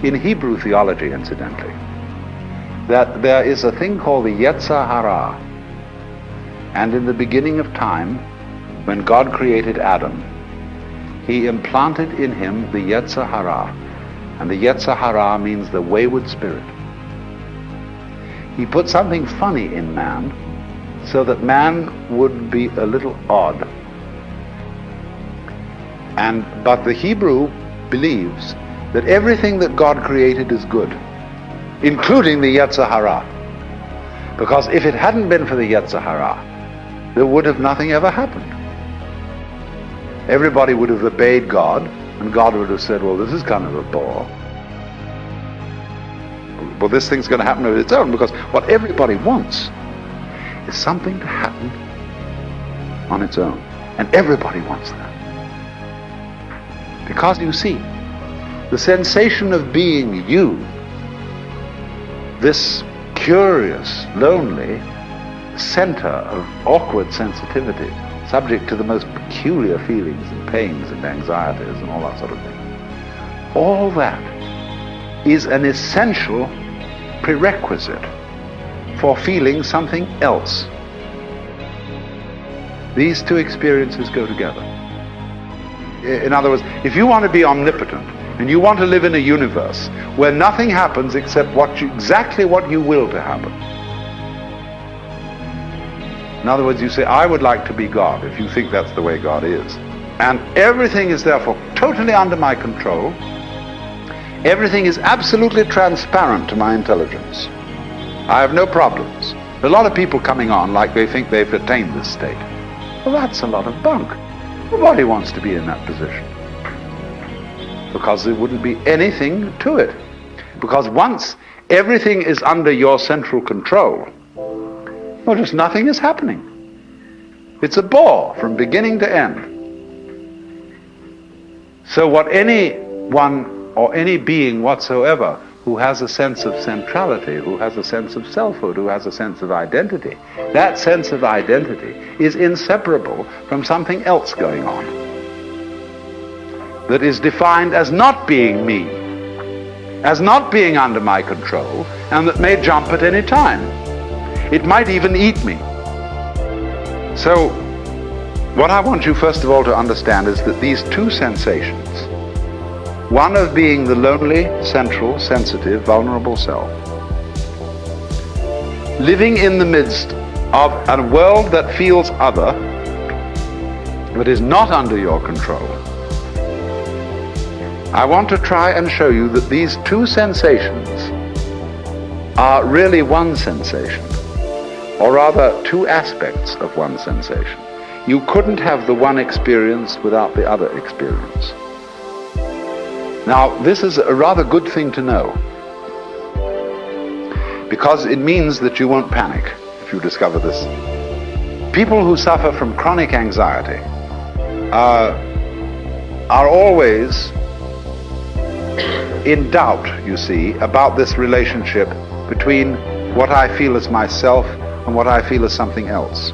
in Hebrew theology, incidentally, that there is a thing called the Yetzer Hara. And in the beginning of time, when God created Adam, he implanted in him the Yetzer Hara. And the Yetzer Hara means the wayward spirit. He put something funny in man so that man would be a little odd. But the Hebrew believes that everything that God created is good, including the Yetzer Hara. Because if it hadn't been for the Yetzer Hara, there would have nothing ever happened. Everybody would have obeyed God, and God would have said, well, this is kind of a bore. Well, this thing's going to happen of its own, because what everybody wants is something to happen on its own. And everybody wants that. Because you see, the sensation of being you, this curious, lonely center of awkward sensitivity, subject to the most peculiar feelings and pains and anxieties and all that sort of thing, all that is an essential prerequisite for feeling something else. These two experiences go together. In other words, if you want to be omnipotent and you want to live in a universe where nothing happens except exactly what you will to happen. In other words, you say, I would like to be God, if you think that's the way God is. And everything is therefore totally under my control. Everything is absolutely transparent to my intelligence. I have no problems. A lot of people coming on like they think they've attained this state. Well, that's a lot of bunk. Nobody wants to be in that position. Because there wouldn't be anything to it. Because once everything is under your central control, well, just nothing is happening. It's a bore from beginning to end. So what anyone or any being whatsoever who has a sense of centrality, who has a sense of selfhood, who has a sense of identity, that sense of identity is inseparable from something else going on that is defined as not being me, as not being under my control, and that may jump at any time. It might even eat me. So, what I want you first of all to understand is that these two sensations, one of being the lonely, central, sensitive, vulnerable self, living in the midst of a world that feels other, but is not under your control, I want to try and show you that these two sensations are really one sensation, or rather two aspects of one sensation. You couldn't have the one experience without the other experience. Now, this is a rather good thing to know, because it means that you won't panic if you discover this. People who suffer from chronic anxiety are always in doubt, you see, about this relationship between what I feel as myself and what I feel as something else.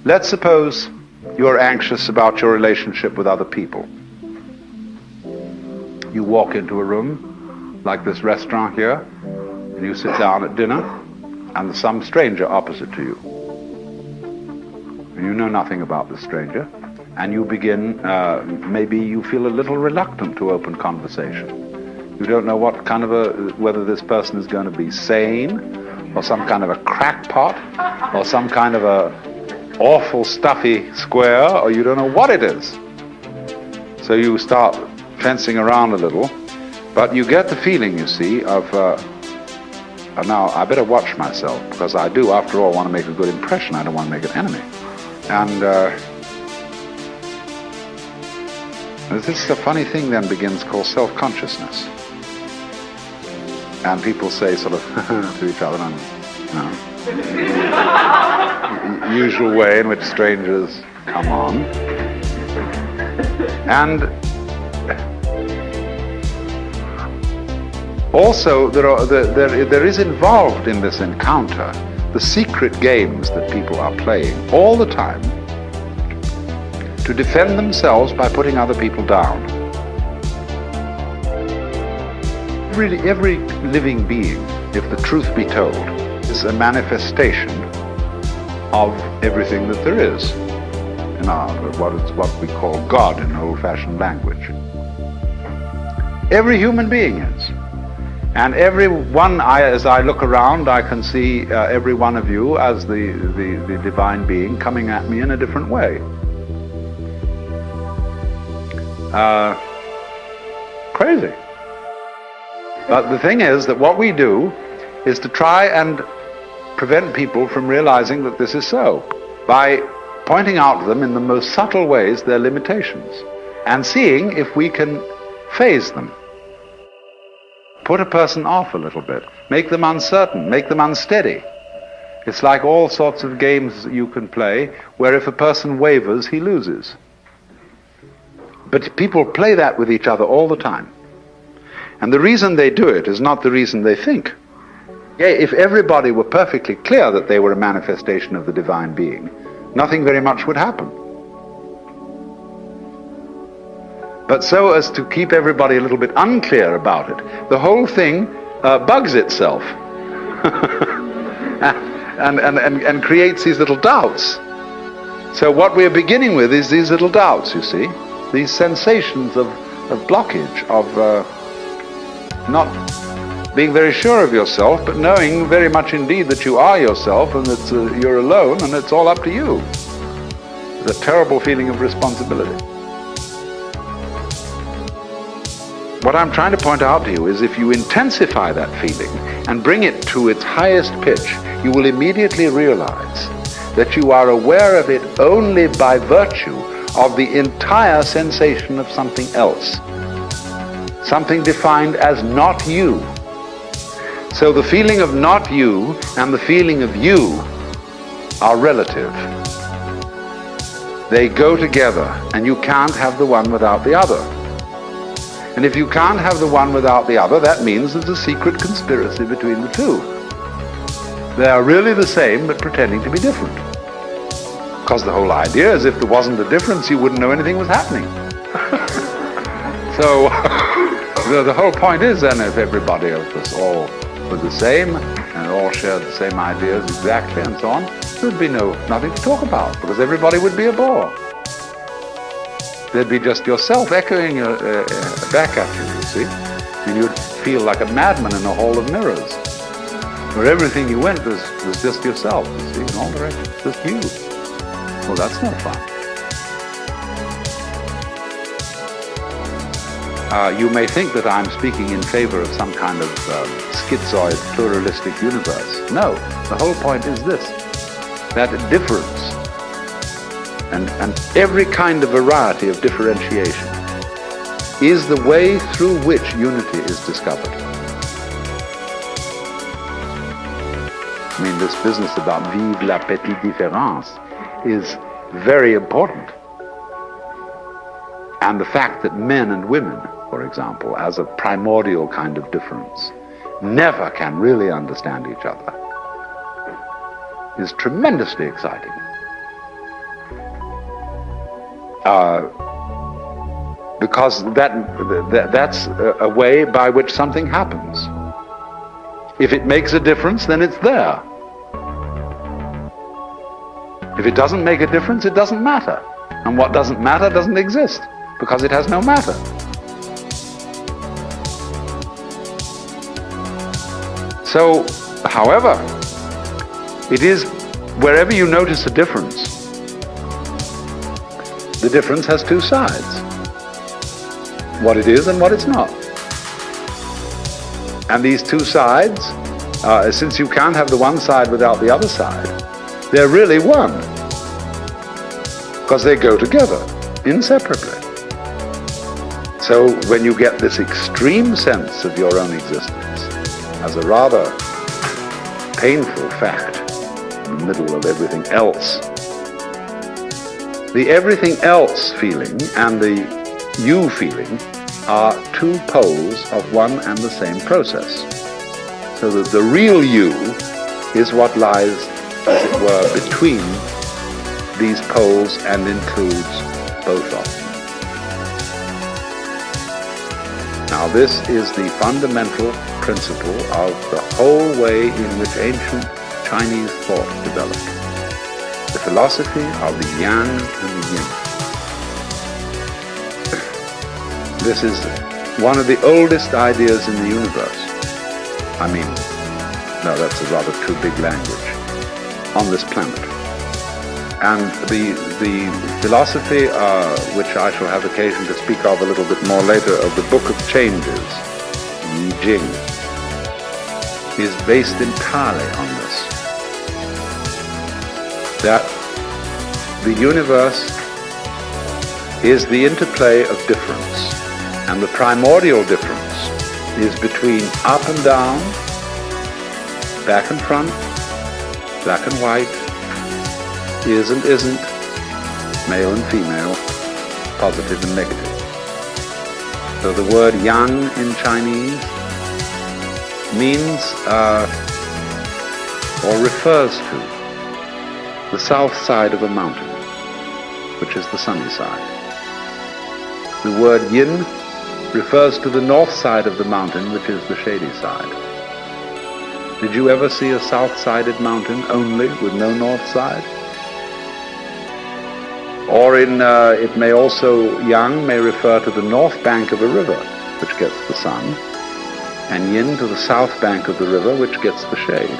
Let's suppose you're anxious about your relationship with other people. You walk into a room, like this restaurant here, and you sit down at dinner, and there's some stranger opposite to you. And you know nothing about this stranger, and you begin, maybe you feel a little reluctant to open conversation. You don't know what kind of whether this person is going to be sane, or some kind of a crackpot, or some kind of a awful stuffy square, or you don't know what it is. So you start fencing around a little, but you get the feeling, you see, of, now I better watch myself, because I do, after all, want to make a good impression. I don't want to make an enemy. And this is a funny thing then begins called self-consciousness. And people say sort of to each other, usual way in which strangers come on. And also there is involved in this encounter the secret games that people are playing all the time to defend themselves by putting other people down. every living being, if the truth be told, is a manifestation of everything that there is in what we call God in old-fashioned language. Every human being is. And every one, as I look around, I can see every one of you as the divine being coming at me in a different way. Crazy. But the thing is that what we do is to try and prevent people from realizing that this is so, by pointing out to them in the most subtle ways their limitations, and seeing if we can phase them. Put a person off a little bit, make them uncertain, make them unsteady. It's like all sorts of games that you can play, where if a person wavers, he loses. But people play that with each other all the time. And the reason they do it is not the reason they think. If everybody were perfectly clear that they were a manifestation of the divine being, nothing very much would happen. But so as to keep everybody a little bit unclear about it, the whole thing bugs itself and creates these little doubts. So what we're beginning with is these little doubts, you see, these sensations of blockage, of not being very sure of yourself, but knowing very much indeed that you are yourself and that you're alone and it's all up to you. The terrible feeling of responsibility. What I'm trying to point out to you is if you intensify that feeling and bring it to its highest pitch, you will immediately realize that you are aware of it only by virtue of the entire sensation of something else, something defined as not you. So the feeling of not you and the feeling of you are relative. They go together, and you can't have the one without the other. And if you can't have the one without the other, that means there's a secret conspiracy between the two. They are really the same, but pretending to be different. Because the whole idea is if there wasn't a difference, you wouldn't know anything was happening. So the whole point is then, if everybody of us all were the same and all shared the same ideas exactly and so on, there'd be nothing to talk about, because everybody would be a bore. There'd be just yourself echoing back at you, you see, and you'd feel like a madman in a hall of mirrors, where everything you went was just yourself, you see, in all directions, just you. Well, that's no fun. You may think that I'm speaking in favor of some kind of schizoid, pluralistic universe. No, the whole point is this, that difference and every kind of variety of differentiation is the way through which unity is discovered. I mean, this business about vive la petite différence is very important. And the fact that men and women, for example, as a primordial kind of difference, never can really understand each other is tremendously exciting. Because that's a way by which something happens. If it makes a difference, then it's there. If it doesn't make a difference, it doesn't matter. And what doesn't matter doesn't exist, because it has no matter. So, however, it is wherever you notice a difference, the difference has two sides. What it is and what it's not. And these two sides, since you can't have the one side without the other side, they're really one. Because they go together, inseparably. So when you get this extreme sense of your own existence as a rather painful fact in the middle of everything else, the everything else feeling and the you feeling are two poles of one and the same process. So that the real you is what lies, as it were, between these poles and includes both of them. Now this is the fundamental principle of the whole way in which ancient Chinese thought developed. The philosophy of the yang and the yin. This is one of the oldest ideas in the universe. I mean, no, that's a rather too big language. On this planet. And the philosophy, which I shall have occasion to speak of a little bit more later, of the Book of Changes, Yi Jing, is based entirely on this. That the universe is the interplay of difference, and the primordial difference is between up and down, back and front, black and white, is and isn't, male and female, positive and negative. So the word yang in Chinese means or refers to the south side of a mountain, which is the sunny side. The word yin refers to the north side of the mountain, which is the shady side. Did you ever see a south-sided mountain only with no north side? Or it may also, yang may refer to the north bank of a river, which gets the sun, and yin to the south bank of the river, which gets the shade.